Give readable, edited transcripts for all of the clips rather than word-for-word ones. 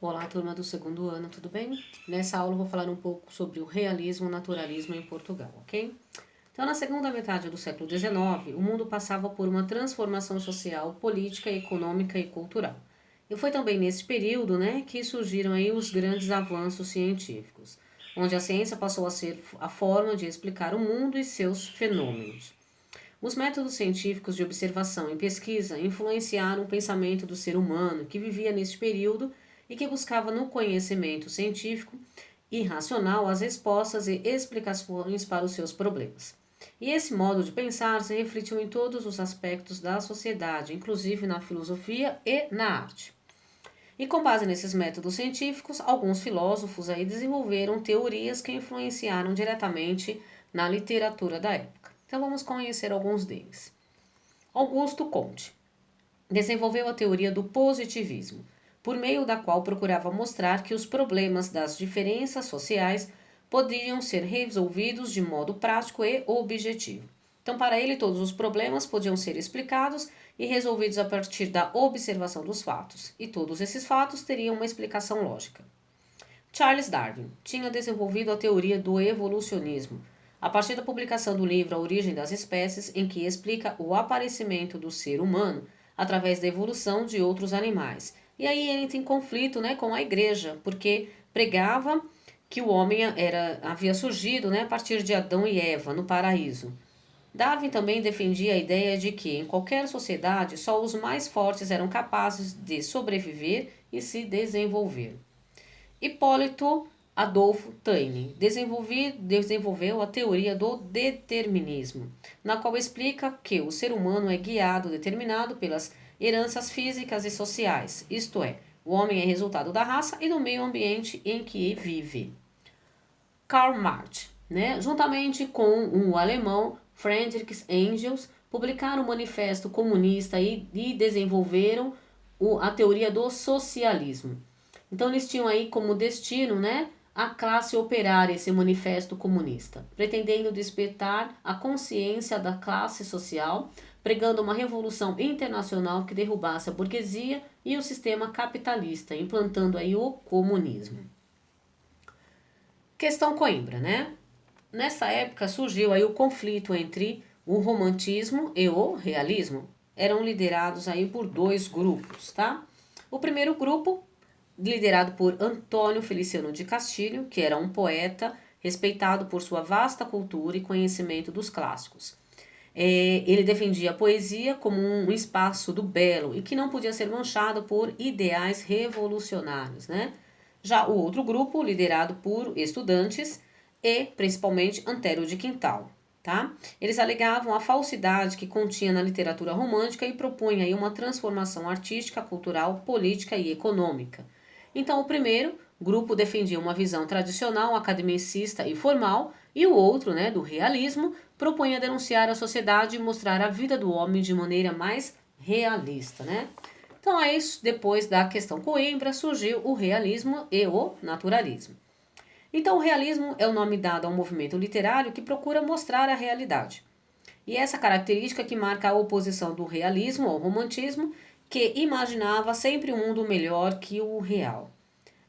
Olá, turma do segundo ano, tudo bem? Nessa aula eu vou falar um pouco sobre o realismo e o naturalismo em Portugal, ok? Então, na segunda metade do século XIX, o mundo passava por uma transformação social, política, econômica e cultural. E foi também nesse período, que surgiram aí os grandes avanços científicos, onde a ciência passou a ser a forma de explicar o mundo e seus fenômenos. Os métodos científicos de observação e pesquisa influenciaram o pensamento do ser humano que vivia neste período e que buscava no conhecimento científico e racional as respostas e explicações para os seus problemas. E esse modo de pensar se refletiu em todos os aspectos da sociedade, inclusive na filosofia e na arte. E com base nesses métodos científicos, alguns filósofos aí desenvolveram teorias que influenciaram diretamente na literatura da época. Então vamos conhecer alguns deles. Augusto Comte desenvolveu a teoria do positivismo, por meio da qual procurava mostrar que os problemas das diferenças sociais podiam ser resolvidos de modo prático e objetivo. Então, para ele, todos os problemas podiam ser explicados e resolvidos a partir da observação dos fatos, e todos esses fatos teriam uma explicação lógica. Charles Darwin tinha desenvolvido a teoria do evolucionismo, a partir da publicação do livro A Origem das Espécies, em que explica o aparecimento do ser humano através da evolução de outros animais. E aí ele entra em conflito, com a igreja, porque pregava que o homem havia surgido, a partir de Adão e Eva no paraíso. Darwin também defendia a ideia de que em qualquer sociedade só os mais fortes eram capazes de sobreviver e se desenvolver. Hipólito Adolfo Taine desenvolveu a teoria do determinismo, na qual explica que o ser humano é guiado, determinado pelas heranças físicas e sociais, isto é, o homem é resultado da raça e do meio ambiente em que vive. Karl Marx, juntamente com o alemão Friedrich Engels, publicaram o Manifesto Comunista e desenvolveram a teoria do socialismo. Então eles tinham aí como destino, a classe operária, esse manifesto comunista, pretendendo despertar a consciência da classe social, pregando uma revolução internacional que derrubasse a burguesia e o sistema capitalista, implantando aí o comunismo. Questão Coimbra, Nessa época surgiu aí o conflito entre o romantismo e o realismo. Eram liderados aí por dois grupos, tá? O primeiro grupo, liderado por Antônio Feliciano de Castilho, que era um poeta respeitado por sua vasta cultura e conhecimento dos clássicos. Ele defendia a poesia como um espaço do belo e que não podia ser manchado por ideais revolucionários, Já o outro grupo, liderado por estudantes e principalmente Antero de Quintal, tá? Eles alegavam a falsidade que continha na literatura romântica e propunham aí uma transformação artística, cultural, política e econômica. Então, o primeiro grupo defendia uma visão tradicional, academicista e formal, e o outro, do realismo, propunha denunciar a sociedade e mostrar a vida do homem de maneira mais realista, Então, é isso. Depois da questão Coimbra, surgiu o realismo e o naturalismo. Então, o realismo é o nome dado a um movimento literário que procura mostrar a realidade. E essa característica que marca a oposição do realismo ao romantismo, que imaginava sempre um mundo melhor que o real.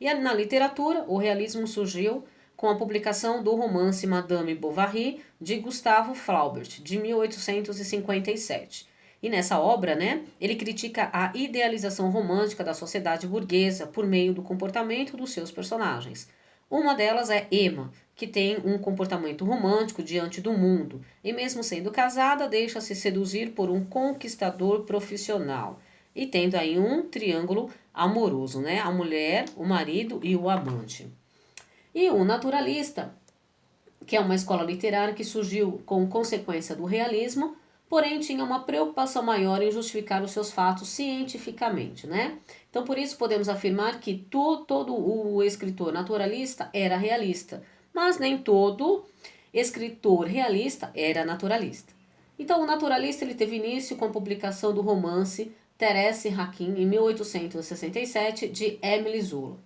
E na literatura, o realismo surgiu com a publicação do romance Madame Bovary, de Gustave Flaubert, de 1857. E nessa obra, ele critica a idealização romântica da sociedade burguesa por meio do comportamento dos seus personagens. Uma delas é Emma, que tem um comportamento romântico diante do mundo e, mesmo sendo casada, deixa-se seduzir por um conquistador profissional e tendo aí um triângulo amoroso, A mulher, o marido e o amante. E o naturalista, que é uma escola literária que surgiu com consequência do realismo, porém tinha uma preocupação maior em justificar os seus fatos cientificamente, Então, por isso, podemos afirmar que todo o escritor naturalista era realista, mas nem todo escritor realista era naturalista. Então, o naturalista ele teve início com a publicação do romance Thérèse Raquin, em 1867, de Émile Zola.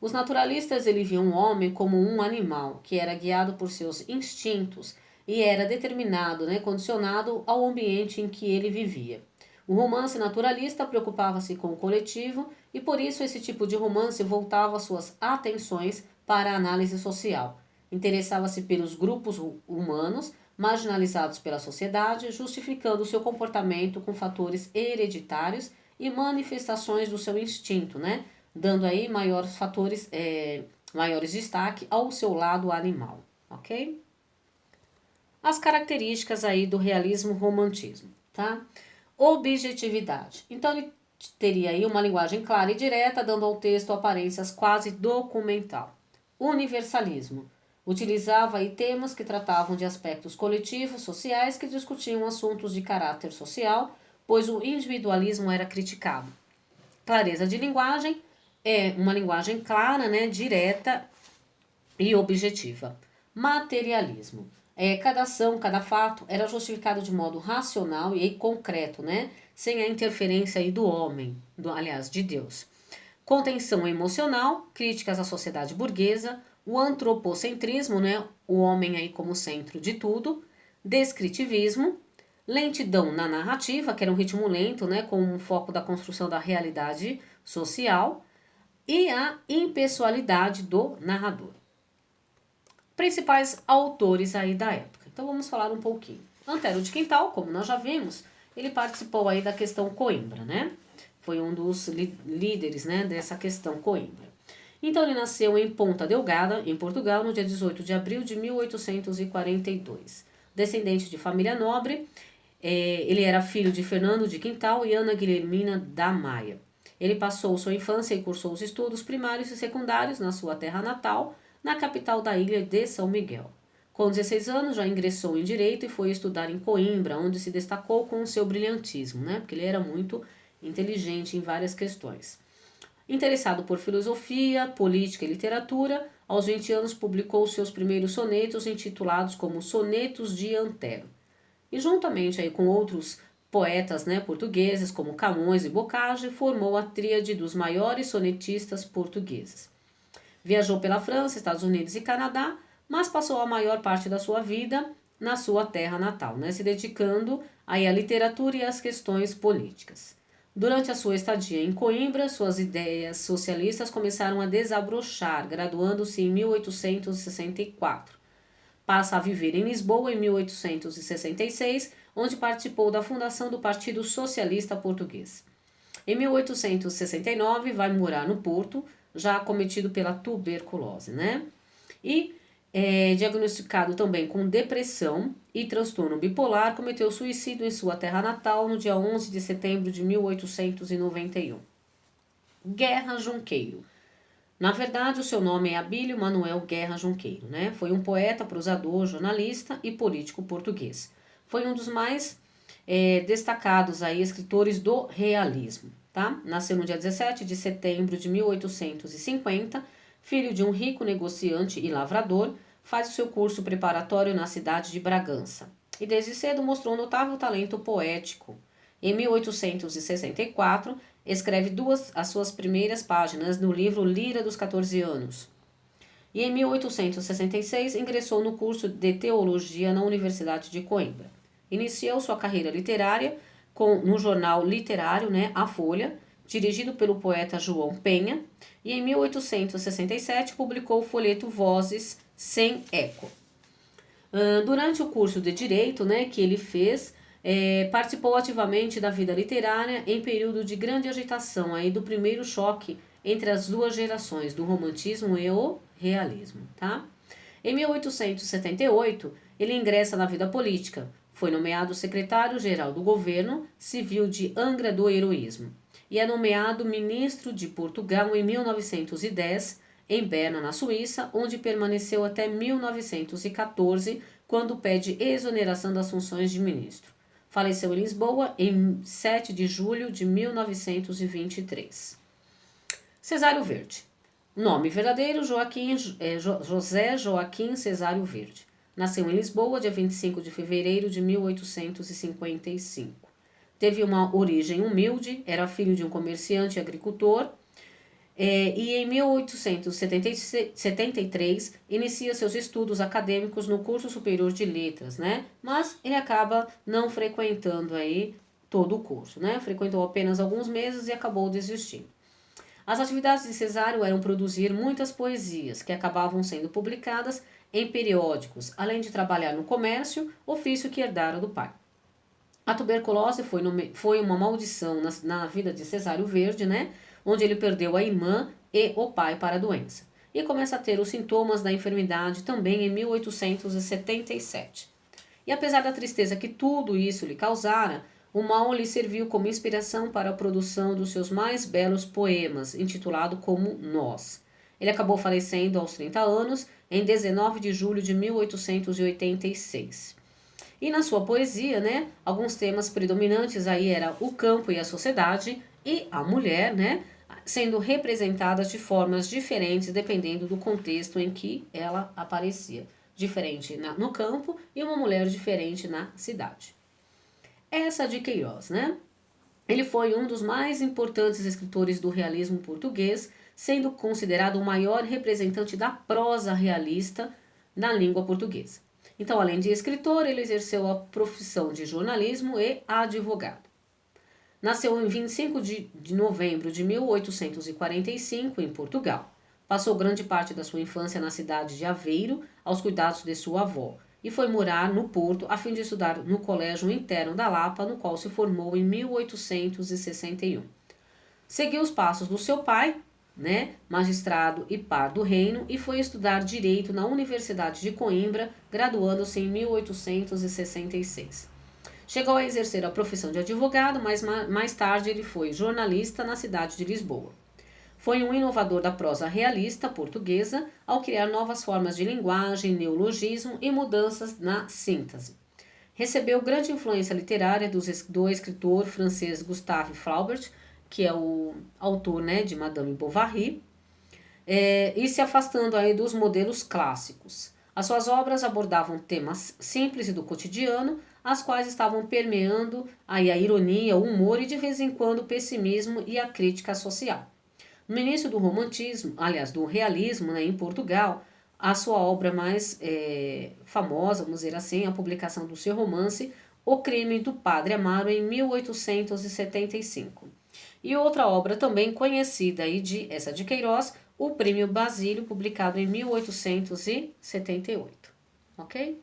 Os naturalistas ele viam o homem como um animal que era guiado por seus instintos e era determinado, condicionado ao ambiente em que ele vivia. O romance naturalista preocupava-se com o coletivo e por isso esse tipo de romance voltava suas atenções para a análise social. Interessava-se pelos grupos humanos marginalizados pela sociedade, justificando seu comportamento com fatores hereditários e manifestações do seu instinto, né? Dando aí maiores destaque ao seu lado animal, ok? As características aí do realismo romantismo, tá? Objetividade. Então ele teria aí uma linguagem clara e direta, dando ao texto aparências quase documental. Universalismo. Utilizava aí temas que tratavam de aspectos coletivos, sociais, que discutiam assuntos de caráter social, pois o individualismo era criticado. Clareza de linguagem é uma linguagem clara, né, direta e objetiva. Materialismo. Cada ação, cada fato era justificado de modo racional e concreto, né? Sem a interferência aí do homem, aliás, de Deus. Contenção emocional, críticas à sociedade burguesa, o antropocentrismo, né? O homem aí como centro de tudo. Descritivismo, lentidão na narrativa, que era um ritmo lento, né? Com um foco da construção da realidade social. E a impessoalidade do narrador. Principais autores aí da época. Então vamos falar um pouquinho. Antero de Quintal, como nós já vimos, ele participou aí da questão Coimbra, né? Foi um dos líderes, né, dessa questão Coimbra. Então ele nasceu em Ponta Delgada, em Portugal, no dia 18 de abril de 1842. Descendente de família nobre, ele era filho de Fernando de Quintal e Ana Guilhermina da Maia. Ele passou sua infância e cursou os estudos primários e secundários na sua terra natal, na capital da ilha de São Miguel. Com 16 anos já ingressou em Direito e foi estudar em Coimbra, onde se destacou com o seu brilhantismo, né? Porque ele era muito inteligente em várias questões. Interessado por filosofia, política e literatura, aos 20 anos publicou seus primeiros sonetos intitulados como Sonetos de Antero. E juntamente aí com outros poetas, né, portugueses como Camões e Bocage, formou a tríade dos maiores sonetistas portugueses. Viajou pela França, Estados Unidos e Canadá, mas passou a maior parte da sua vida na sua terra natal, né, se dedicando aí à literatura e às questões políticas. Durante a sua estadia em Coimbra, suas ideias socialistas começaram a desabrochar, graduando-se em 1864. Passa a viver em Lisboa em 1866, onde participou da fundação do Partido Socialista Português. Em 1869, vai morar no Porto, já acometido pela tuberculose, né? E diagnosticado também com depressão e transtorno bipolar, cometeu suicídio em sua terra natal no dia 11 de setembro de 1891. Guerra Junqueiro. Na verdade, o seu nome é Abílio Manuel Guerra Junqueiro, né? Foi um poeta, prosador, jornalista e político português. Foi um dos mais destacados aí, escritores do realismo, tá? Nasceu no dia 17 de setembro de 1850, filho de um rico negociante e lavrador, faz o seu curso preparatório na cidade de Bragança. E desde cedo mostrou notável talento poético. Em 1864, escreve as suas primeiras páginas no livro Lira dos 14 Anos. E em 1866 ingressou no curso de Teologia na Universidade de Coimbra. Iniciou sua carreira literária no jornal literário, né, A Folha, dirigido pelo poeta João Penha, e em 1867 publicou o folheto Vozes sem Eco. Durante o curso de Direito, né, que ele fez, participou ativamente da vida literária em período de grande agitação aí do primeiro choque entre as duas gerações, do romantismo e o realismo. Tá? Em 1878, ele ingressa na vida política. Foi nomeado secretário-geral do governo civil de Angra do Heroísmo e é nomeado ministro de Portugal em 1910, em Berna, na Suíça, onde permaneceu até 1914, quando pede exoneração das funções de ministro. Faleceu em Lisboa em 7 de julho de 1923. Cesário Verde. Nome verdadeiro, José Joaquim Cesário Verde. Nasceu em Lisboa, dia 25 de fevereiro de 1855. Teve uma origem humilde, era filho de um comerciante e agricultor, e em 1873 inicia seus estudos acadêmicos no curso superior de letras, né? Mas ele acaba não frequentando aí todo o curso, né? Frequentou apenas alguns meses e acabou desistindo. As atividades de Cesário eram produzir muitas poesias, que acabavam sendo publicadas em periódicos, além de trabalhar no comércio, ofício que herdara do pai. A tuberculose foi uma maldição na vida de Cesário Verde, né? Onde ele perdeu a irmã e o pai para a doença. E começa a ter os sintomas da enfermidade também em 1877. E apesar da tristeza que tudo isso lhe causara, o mal lhe serviu como inspiração para a produção dos seus mais belos poemas, intitulado como Nós. Ele acabou falecendo aos 30 anos, em 19 de julho de 1886. E na sua poesia, né, alguns temas predominantes aí era o campo e a sociedade e a mulher, né, sendo representadas de formas diferentes dependendo do contexto em que ela aparecia. Diferente no campo e uma mulher diferente na cidade. Essa de Queiroz, né? Ele foi um dos mais importantes escritores do realismo português, sendo considerado o maior representante da prosa realista na língua portuguesa. Então, além de escritor, ele exerceu a profissão de jornalismo e advogado. Nasceu em 25 de novembro de 1845 em Portugal. Passou grande parte da sua infância na cidade de Aveiro, aos cuidados de sua avó, e foi morar no Porto a fim de estudar no Colégio Interno da Lapa, no qual se formou em 1861. Seguiu os passos do seu pai, né, magistrado e par do reino, e foi estudar Direito na Universidade de Coimbra, graduando-se em 1866. Chegou a exercer a profissão de advogado, mas mais tarde ele foi jornalista na cidade de Lisboa. Foi um inovador da prosa realista portuguesa ao criar novas formas de linguagem, neologismo e mudanças na síntese. Recebeu grande influência literária do escritor francês Gustave Flaubert, que é o autor, né, de Madame Bovary, e se afastando aí dos modelos clássicos. As suas obras abordavam temas simples e do cotidiano, as quais estavam permeando aí a ironia, o humor e de vez em quando o pessimismo e a crítica social. No início do romantismo, aliás, do realismo, né, em Portugal, a sua obra mais famosa, vamos dizer assim, a publicação do seu romance O Crime do Padre Amaro, em 1875. E outra obra também conhecida aí essa de Queiroz, O Prêmio Basílio, publicado em 1878. Ok?